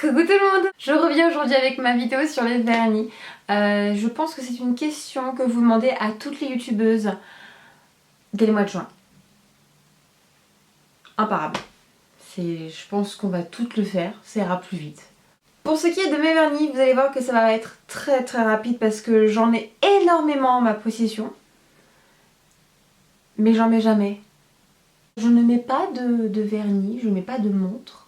Coucou tout le monde! Je reviens aujourd'hui avec ma vidéo sur les vernis. Je pense que c'est une question que vous demandez à toutes les youtubeuses dès le mois de juin. Imparable. Je pense qu'on va toutes le faire, ça ira plus vite. Pour ce qui est de mes vernis, vous allez voir que ça va être très rapide parce que j'en ai énormément en ma possession. Mais j'en mets jamais. Je ne mets pas de vernis, je ne mets pas de montre.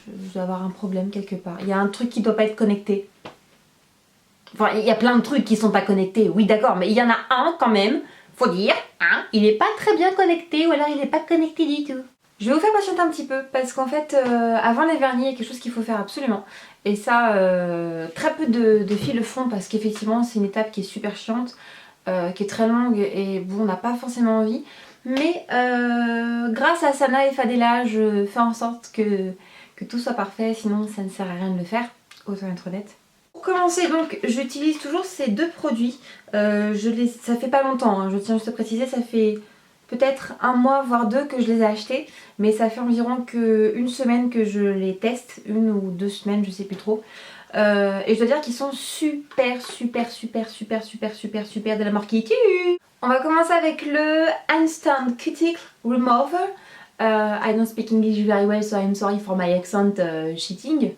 Je dois avoir un problème quelque part. Il y a un truc qui doit pas être connecté. Enfin, il y a plein de trucs qui sont pas connectés, oui d'accord, mais il y en a un quand même, faut dire, hein, il est pas très bien connecté ou alors il est pas connecté du tout. Je vais vous faire patienter un petit peu parce qu'en fait, avant les vernis, il y a quelque chose qu'il faut faire absolument. Et ça, très peu de filles le font parce qu'effectivement c'est une étape qui est super chiante, qui est très longue et bon, on n'a pas forcément envie. Mais grâce à Sana et Fadela, je fais en sorte que tout soit parfait, sinon ça ne sert à rien de le faire, autant être honnête. Pour commencer donc, j'utilise toujours ces deux produits, ça fait pas longtemps, hein, je tiens juste à préciser, ça fait peut-être un mois voire deux que je les ai achetés, mais ça fait environ une semaine que je les teste, une ou deux semaines, je sais plus trop. Et je dois dire qu'ils sont super de la marque Itu. On va commencer avec le Instant Cuticle Remover. I don't speak English very well, so I'm sorry for my accent cheating.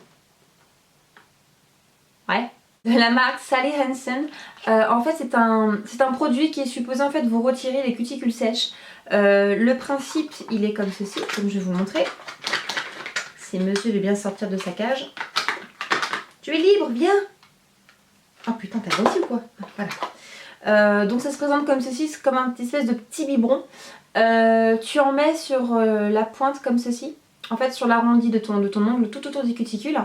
Ouais. De la marque Sally Hansen. En fait c'est un produit qui est supposé en fait vous retirer les cuticules sèches. Le principe il est comme ceci, comme je vais vous montrer. Si monsieur veut bien sortir de sa cage. Tu es libre, viens. Oh putain, t'as grossi ou quoi? Voilà. Donc ça se présente comme ceci, c'est comme un petit espèce de petit biberon. Tu en mets sur la pointe comme ceci, en fait sur l'arrondi de ton ongle tout autour des cuticules.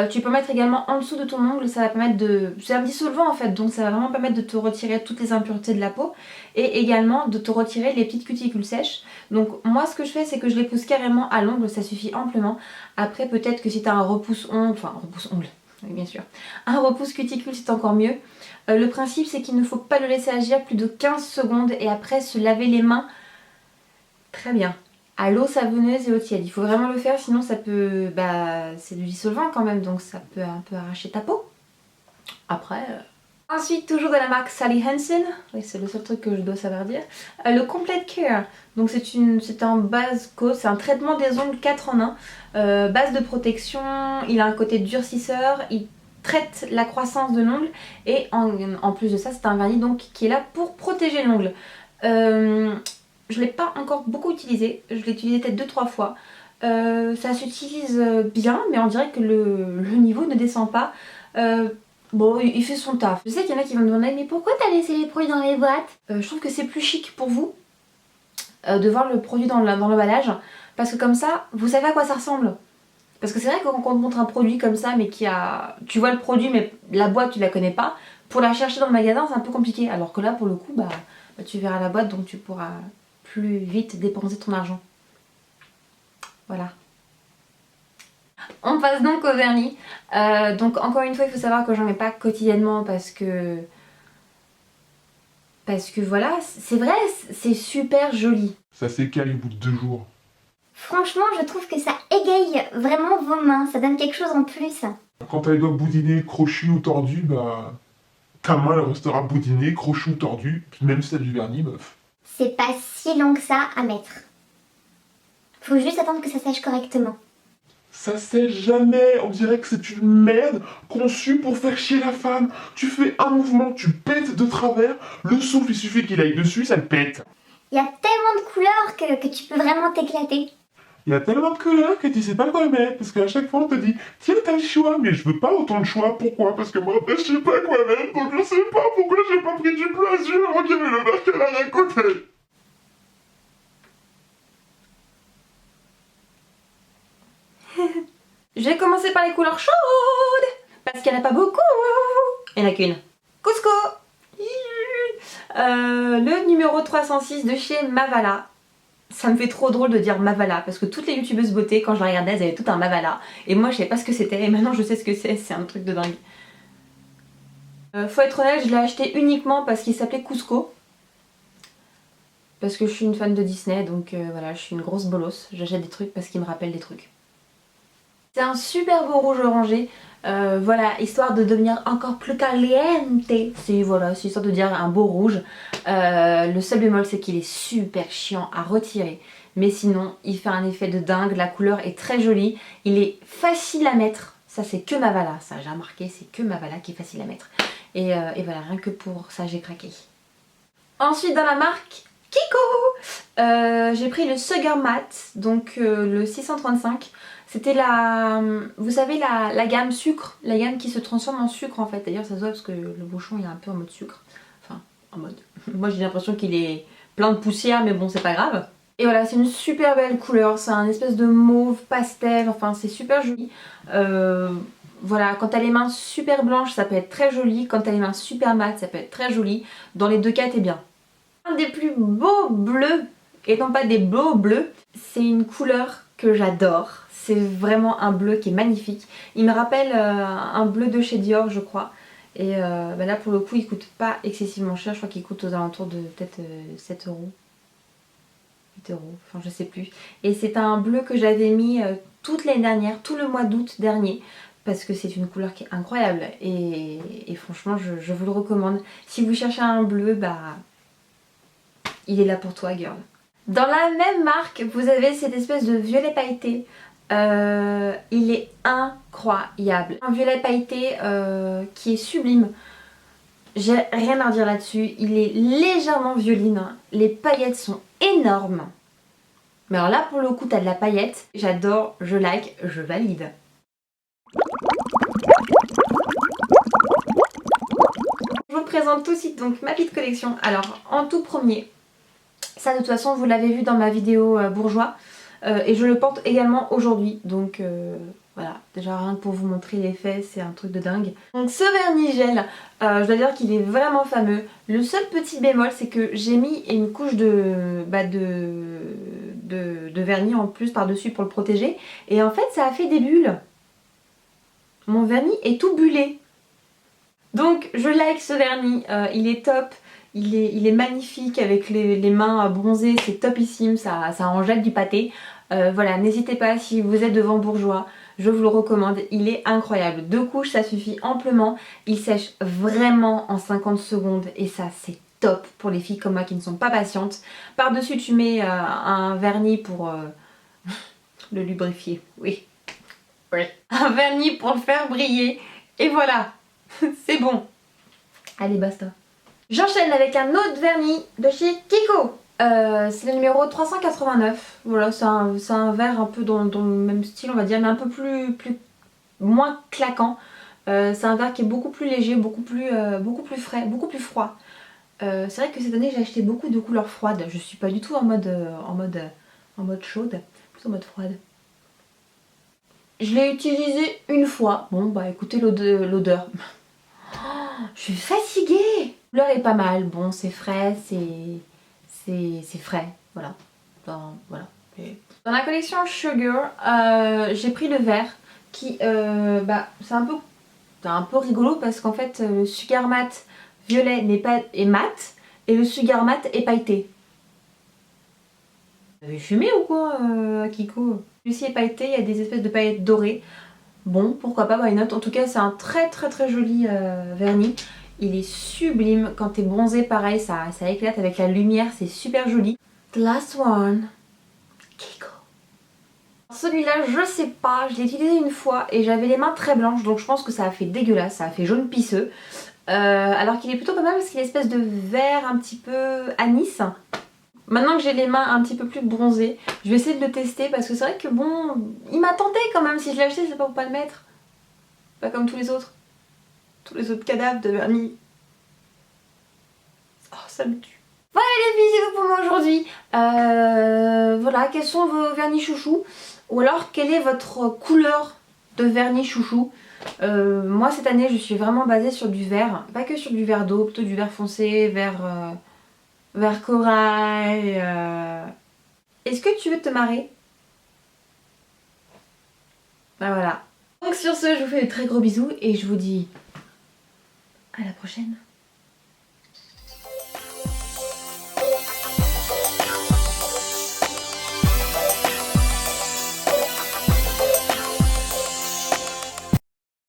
Tu peux mettre également en dessous de ton ongle, ça va permettre de... C'est un dissolvant en fait, donc ça va vraiment permettre de te retirer toutes les impuretés de la peau et également de te retirer les petites cuticules sèches. Donc moi ce que je fais c'est que je les pousse carrément à l'ongle, ça suffit amplement. Après peut-être que si tu as un repousse-ongle, enfin repousse-ongle, oui bien sûr, un repousse cuticule c'est encore mieux. Le principe c'est qu'il ne faut pas le laisser agir plus de 15 secondes et après se laver les mains très bien à l'eau savonneuse et eau tiède. Il faut vraiment le faire sinon ça peut... Bah c'est du dissolvant quand même donc ça peut un peu arracher ta peau. Après... Ensuite toujours de la marque Sally Hansen, oui, c'est le seul truc que je dois savoir dire. Le Complete Care, donc c'est un base coat, c'est un traitement des ongles 4 en 1. Base de protection, il a un côté durcisseur, il traite la croissance de l'ongle et en plus de ça c'est un vernis donc qui est là pour protéger l'ongle. Je ne l'ai pas encore beaucoup utilisé, je l'ai utilisé peut-être 2-3 fois. Ça s'utilise bien mais on dirait que le niveau ne descend pas. Bon, il fait son taf. Je sais qu'il y en a qui vont me demander mais pourquoi t'as laissé les produits dans les boîtes? Je trouve que c'est plus chic pour vous de voir le produit dans l'emballage parce que comme ça, vous savez à quoi ça ressemble. Parce que c'est vrai que quand on te montre un produit comme ça mais tu vois le produit mais la boîte tu la connais pas, pour la chercher dans le magasin c'est un peu compliqué. Alors que là pour le coup, bah tu verras la boîte donc tu pourras plus vite dépenser ton argent. Voilà. On passe donc au vernis. Donc encore une fois il faut savoir que j'en mets pas quotidiennement parce que voilà, c'est vrai, c'est super joli. Ça s'écaille au bout de 2 jours. Franchement, je trouve que ça égaye vraiment vos mains, ça donne quelque chose en plus. Quand t'as les doigts boudinés, crochus ou tordus, bah... ta main elle restera boudinée, crochue ou tordue, puis même si t'as du vernis, meuf. C'est pas si long que ça à mettre. Faut juste attendre que ça sèche correctement. Ça sèche jamais, on dirait que c'est une merde conçue pour faire chier la femme. Tu fais un mouvement, tu pètes de travers, le souffle il suffit qu'il aille dessus, ça le pète. Il y a tellement de couleurs que tu peux vraiment t'éclater. Il y a tellement de couleurs que tu sais pas quoi mettre, parce qu'à chaque fois on te dit tiens t'as le choix, mais je veux pas autant de choix, pourquoi? Parce que moi après je sais pas quoi mettre, donc je sais pas pourquoi j'ai pas pris du plaisir avant qu'il y avait le verre qu'elle a à côté. Je vais commencer par les couleurs chaudes parce qu'il n'y en a pas beaucoup. Il n'y en a qu'une. Cusco. Le numéro 306 de chez Mavala. Ça me fait trop drôle de dire Mavala parce que toutes les youtubeuses beauté quand je la regardais elles avaient tout un Mavala et moi je savais pas ce que c'était et maintenant je sais ce que c'est un truc de dingue. Faut être honnête, je l'ai acheté uniquement parce qu'il s'appelait Cusco. Parce que je suis une fan de Disney donc voilà, je suis une grosse bolosse, j'achète des trucs parce qu'ils me rappellent des trucs. C'est un super beau rouge orangé. Voilà, histoire de devenir encore plus caliente. C'est voilà, c'est histoire de dire un beau rouge. Le seul bémol, c'est qu'il est super chiant à retirer. Mais sinon, il fait un effet de dingue. La couleur est très jolie. Il est facile à mettre. Ça, c'est que Mavala. Ça, j'ai remarqué, c'est que Mavala qui est facile à mettre. Et voilà, rien que pour ça, j'ai craqué. Ensuite, dans la marque Kiko, j'ai pris le Sugar Matte, donc le 635. C'était vous savez, la gamme sucre, la gamme qui se transforme en sucre en fait. D'ailleurs, ça se voit parce que le bouchon il est un peu en mode sucre. Enfin, en mode. Moi, j'ai l'impression qu'il est plein de poussière, mais bon, c'est pas grave. Et voilà, c'est une super belle couleur. C'est un espèce de mauve pastel. Enfin, c'est super joli. Voilà, quand t'as les mains super blanches, ça peut être très joli. Quand t'as les mains super mates, ça peut être très joli. Dans les deux cas, t'es bien. Un des plus beaux bleus, et non pas des beaux bleus, c'est une couleur que j'adore. C'est vraiment un bleu qui est magnifique. Il me rappelle un bleu de chez Dior, je crois. Et bah là, pour le coup, il coûte pas excessivement cher. Je crois qu'il coûte aux alentours de peut-être 7 euros. 8 euros, enfin je sais plus. Et c'est un bleu que j'avais mis toute l'année dernière, tout le mois d'août dernier. Parce que c'est une couleur qui est incroyable. Et franchement, je vous le recommande. Si vous cherchez un bleu, bah... il est là pour toi, girl. Dans la même marque, vous avez cette espèce de violet pailleté. Il est incroyable. Un violet pailleté qui est sublime. J'ai rien à dire là-dessus. Il est légèrement violine. Les paillettes sont énormes. Mais alors là, pour le coup, t'as de la paillette. J'adore, je like, je valide. Je vous présente tout de suite donc ma petite collection. Alors, en tout premier, ça de toute façon vous l'avez vu dans ma vidéo bourgeois et je le porte également aujourd'hui, donc voilà, déjà rien que pour vous montrer l'effet, c'est un truc de dingue. Donc ce vernis gel, je dois dire qu'il est vraiment fameux. Le seul petit bémol, c'est que j'ai mis une couche de vernis en plus par-dessus pour le protéger, et en fait ça a fait des bulles. Mon vernis est tout bullé. Donc je like ce vernis, il est top. Il est magnifique avec les mains bronzées, c'est topissime, ça en jette du pâté. Voilà, n'hésitez pas si vous êtes devant Bourjois, je vous le recommande, il est incroyable. 2 couches, ça suffit amplement, il sèche vraiment en 50 secondes et ça c'est top pour les filles comme moi qui ne sont pas patientes. Par-dessus tu mets un vernis pour le lubrifier, oui. Un vernis pour le faire briller et voilà, c'est bon. Allez, basta. J'enchaîne avec un autre vernis de chez Kiko. C'est le numéro 389. Voilà, c'est un vert un peu dans le même style, on va dire, mais un peu moins claquant. C'est un vert qui est beaucoup plus léger, beaucoup plus frais, beaucoup plus froid. C'est vrai que cette année j'ai acheté beaucoup de couleurs froides. Je suis pas du tout en mode chaude, plus en mode froide. Je l'ai utilisé une fois. Bon bah écoutez l'odeur. Je suis fatiguée. La couleur est pas mal, bon c'est frais, c'est frais, voilà. Voilà. Dans la collection Sugar, j'ai pris le vert qui, c'est un peu rigolo parce qu'en fait le Sugar Matte violet est mat et le Sugar Matte est pailleté. Vous avez fumé ou quoi, Kiko? Celui-ci est pailleté, il y a des espèces de paillettes dorées. Bon, pourquoi pas, why not. En tout cas, c'est un très joli vernis. Il est sublime. Quand t'es bronzé, pareil, ça éclate avec la lumière. C'est super joli. The last one. Kiko. Celui-là, je sais pas. Je l'ai utilisé une fois et j'avais les mains très blanches. Donc je pense que ça a fait dégueulasse. Ça a fait jaune pisseux. Alors qu'il est plutôt pas mal parce qu'il est espèce de vert un petit peu anis. Maintenant que j'ai les mains un petit peu plus bronzées, je vais essayer de le tester parce que c'est vrai que bon, il m'a tenté quand même. Si je l'ai acheté, c'est pas pour pas le mettre. Pas comme tous les autres. Tous les autres cadavres de vernis. Oh, ça me tue. Voilà les filles, c'est tout pour moi aujourd'hui. Voilà, quels sont vos vernis chouchous? Ou alors, quelle est votre couleur de vernis chouchou? Moi, cette année, je suis vraiment basée sur du vert. Pas que sur du vert d'eau, plutôt du vert foncé, vert corail. Est-ce que tu veux te marrer? Ben voilà. Donc sur ce, je vous fais de très gros bisous et je vous dis à la prochaine.